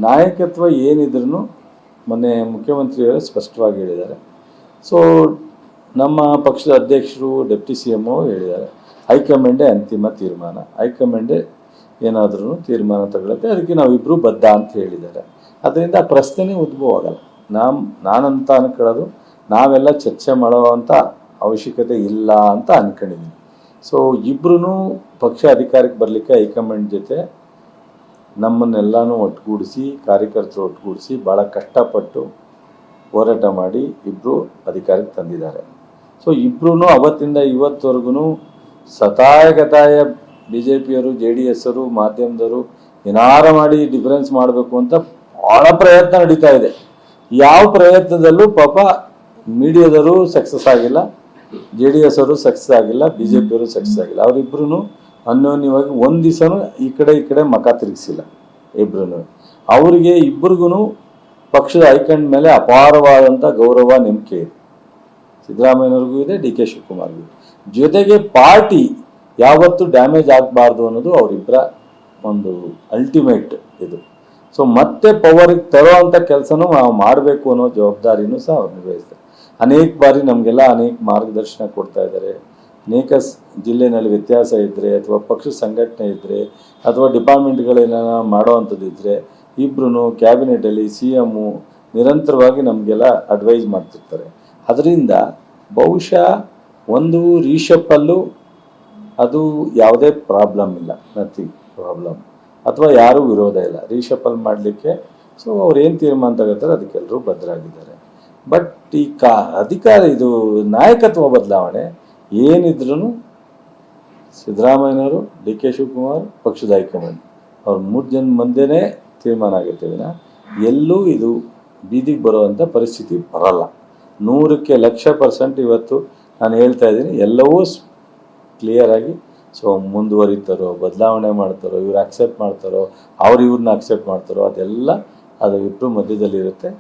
ನಾಯಕತ್ವ ಏನಿದ್ರೂ ಮೊನ್ನೆ ಮುಖ್ಯಮಂತ್ರಿಗಳು ಸ್ಪಷ್ಟವಾಗಿ ಹೇಳಿದ್ದಾರೆ. ಸೊ ನಮ್ಮ ಪಕ್ಷದ ಅಧ್ಯಕ್ಷರು ಡೆಪ್ಟಿ ಸಿ ಎಮ್ ಹೇಳಿದ್ದಾರೆ, ಹೈಕಮಾಂಡೇ ಅಂತಿಮ ತೀರ್ಮಾನ, ಹೈಕಮಾಂಡೇ ಏನಾದ್ರೂ ತೀರ್ಮಾನ ತಗೊಳುತ್ತೆ, ಅದಕ್ಕೆ ನಾವಿಬ್ಬರು ಬದ್ಧ ಅಂತ ಹೇಳಿದ್ದಾರೆ. ಅದರಿಂದ ಆ ಪ್ರಶ್ನೆನೇ ಉದ್ಭವ ಆಗಲ್ಲ. ನಾನಂತ ಅನ್ಕೊಳ್ಳೋದು, ನಾವೆಲ್ಲ ಚರ್ಚೆ ಮಾಡುವಂಥ ಅವಶ್ಯಕತೆ ಇಲ್ಲ ಅಂತ ಅನ್ಕೊಂಡಿದ್ದೀನಿ. ಸೊ ಇಬ್ಬರೂ ಪಕ್ಷ ಅಧಿಕಾರಕ್ಕೆ ಬರಲಿಕ್ಕೆ ಹೈಕಮಾಂಡ್ ಜೊತೆ ನಮ್ಮನ್ನೆಲ್ಲನೂ ಒಟ್ಟುಗೂಡಿಸಿ, ಕಾರ್ಯಕರ್ತರು ಒಟ್ಟುಗೂಡಿಸಿ ಭಾಳ ಕಷ್ಟಪಟ್ಟು ಹೋರಾಟ ಮಾಡಿ ಇಬ್ಬರು ಅಧಿಕಾರಕ್ಕೆ ತಂದಿದ್ದಾರೆ. ಸೊ ಇಬ್ಬರೂ ಅವತ್ತಿಂದ ಇವತ್ತವರೆಗೂ ಸತಾಯ ಬಿ ಜೆ ಪಿಯವರು, ಜೆ ಡಿ ಎಸ್ ಅವರು, ಮಾಧ್ಯಮದವರು ಏನಾರು ಮಾಡಿ ಡಿಫರೆನ್ಸ್ ಮಾಡಬೇಕು ಅಂತ ಭಾಳ ಪ್ರಯತ್ನ ನಡೀತಾ ಇದೆ. ಯಾವ ಪ್ರಯತ್ನದಲ್ಲೂ ಪಾಪ ಮೀಡಿಯಾದವರು ಸಕ್ಸಸ್ ಆಗಿಲ್ಲ, ಜೆ ಡಿ ಎಸ್ ಅವರು ಸಕ್ಸಸ್ ಆಗಿಲ್ಲ, ಬಿ ಜೆ ಪಿಯವರು ಸಕ್ಸಸ್ ಆಗಿಲ್ಲ. ಅವರಿಬ್ಬರೂ ಅನ್ಯೋನ್ಯವಾಗಿ ಒಂದು ದಿವಸನೂ ಈ ಕಡೆ ಮಖ ತಿರುಗಿಸಿಲ್ಲ ಇಬ್ಬರೂ. ಅವರಿಗೆ ಇಬ್ಬರಿಗೂ ಪಕ್ಷದ ಹೈಕಮಾಂಡ್ ಮೇಲೆ ಅಪಾರವಾದಂಥ ಗೌರವ, ನಂಬಿಕೆ ಇದೆ. ಸಿದ್ದರಾಮಯ್ಯವ್ರಿಗೂ ಇದೆ, ಡಿ ಕೆ ಶಿವಕುಮಾರ್ಗೂ ಇದೆ. ಜೊತೆಗೆ ಪಾರ್ಟಿ ಯಾವತ್ತೂ ಡ್ಯಾಮೇಜ್ ಆಗಬಾರ್ದು ಅನ್ನೋದು ಅವರಿಬ್ಬರ ಒಂದು ಅಲ್ಟಿಮೇಟ್ ಇದು. ಸೊ ಮತ್ತೆ ಪವರಿಗೆ ತರೋ ಅಂಥ ಕೆಲಸನೂ ನಾವು ಮಾಡಬೇಕು ಅನ್ನೋ ಜವಾಬ್ದಾರಿನೂ ಸಹ ಅವ್ರು ನಿರ್ವಹಿಸ್ತಾರೆ. ಅನೇಕ ಬಾರಿ ನಮಗೆಲ್ಲ ಅನೇಕ ಮಾರ್ಗದರ್ಶನ ಕೊಡ್ತಾ ಇದ್ದಾರೆ. ಅನೇಕ ಜಿಲ್ಲೆಯಲ್ಲಿ ವ್ಯತ್ಯಾಸ ಇದ್ದರೆ ಅಥವಾ ಪಕ್ಷ ಸಂಘಟನೆ ಇದ್ದರೆ ಅಥವಾ ಡಿಪಾರ್ಟ್ಮೆಂಟ್ಗಳೇನ ಮಾಡೋ ಅಂಥದ್ದು ಇದ್ದರೆ ಇಬ್ಬರೂ ಕ್ಯಾಬಿನೆಟಲ್ಲಿ ಸಿ ಎಮ್ಮು ನಿರಂತರವಾಗಿ ನಮಗೆಲ್ಲ ಅಡ್ವೈಸ್ ಮಾಡ್ತಿರ್ತಾರೆ. ಅದರಿಂದ ಬಹುಶಃ ಒಂದು ರೀಶಪ್ಪಲ್ಲೂ ಅದು ಯಾವುದೇ ಪ್ರಾಬ್ಲಮ್ ಇಲ್ಲ, ನಥಿಂಗ್ ಪ್ರಾಬ್ಲಮ್, ಅಥವಾ ಯಾರೂ ವಿರೋಧ ಇಲ್ಲ ರೀಶಫಲ್ ಮಾಡಲಿಕ್ಕೆ. ಸೊ ಅವ್ರು ಏನು ತೀರ್ಮಾನ ತಗೋತಾರೆ ಅದಕ್ಕೆಲ್ಲರೂ ಬದ್ಧರಾಗಿದ್ದಾರೆ. ಬಟ್ ಈ ಅಧಿಕಾರ ಇದು ನಾಯಕತ್ವ ಬದಲಾವಣೆ ಏನಿದ್ರೂ ಸಿದ್ದರಾಮಯ್ಯನವರು, ಡಿ ಕೆ ಶಿವಕುಮಾರ್, ಪಕ್ಷದ ಹೈಕಮಾಂಡ್ ಅವ್ರ 3 ಜನ ಮುಂದೆನೇ ತೀರ್ಮಾನ ಆಗುತ್ತೆ ವಿನ ಎಲ್ಲೂ ಇದು ಬೀದಿಗೆ ಬರುವಂಥ ಪರಿಸ್ಥಿತಿ ಬರಲ್ಲ. 100ಕ್ಕೆ 1,00,000% ಇವತ್ತು ನಾನು ಹೇಳ್ತಾ ಇದ್ದೀನಿ, ಎಲ್ಲವೂ ಕ್ಲಿಯರಾಗಿ. ಸೊ ಮುಂದುವರಿತಾರೋ, ಬದಲಾವಣೆ ಮಾಡ್ತಾರೋ, ಇವ್ರು ಅಕ್ಸೆಪ್ಟ್ ಮಾಡ್ತಾರೋ, ಇವ್ರನ್ನ ಅಕ್ಸೆಪ್ಟ್ ಮಾಡ್ತಾರೋ, ಅದೆಲ್ಲ ಅದು ಇಬ್ಬರು ಮಧ್ಯದಲ್ಲಿರುತ್ತೆ.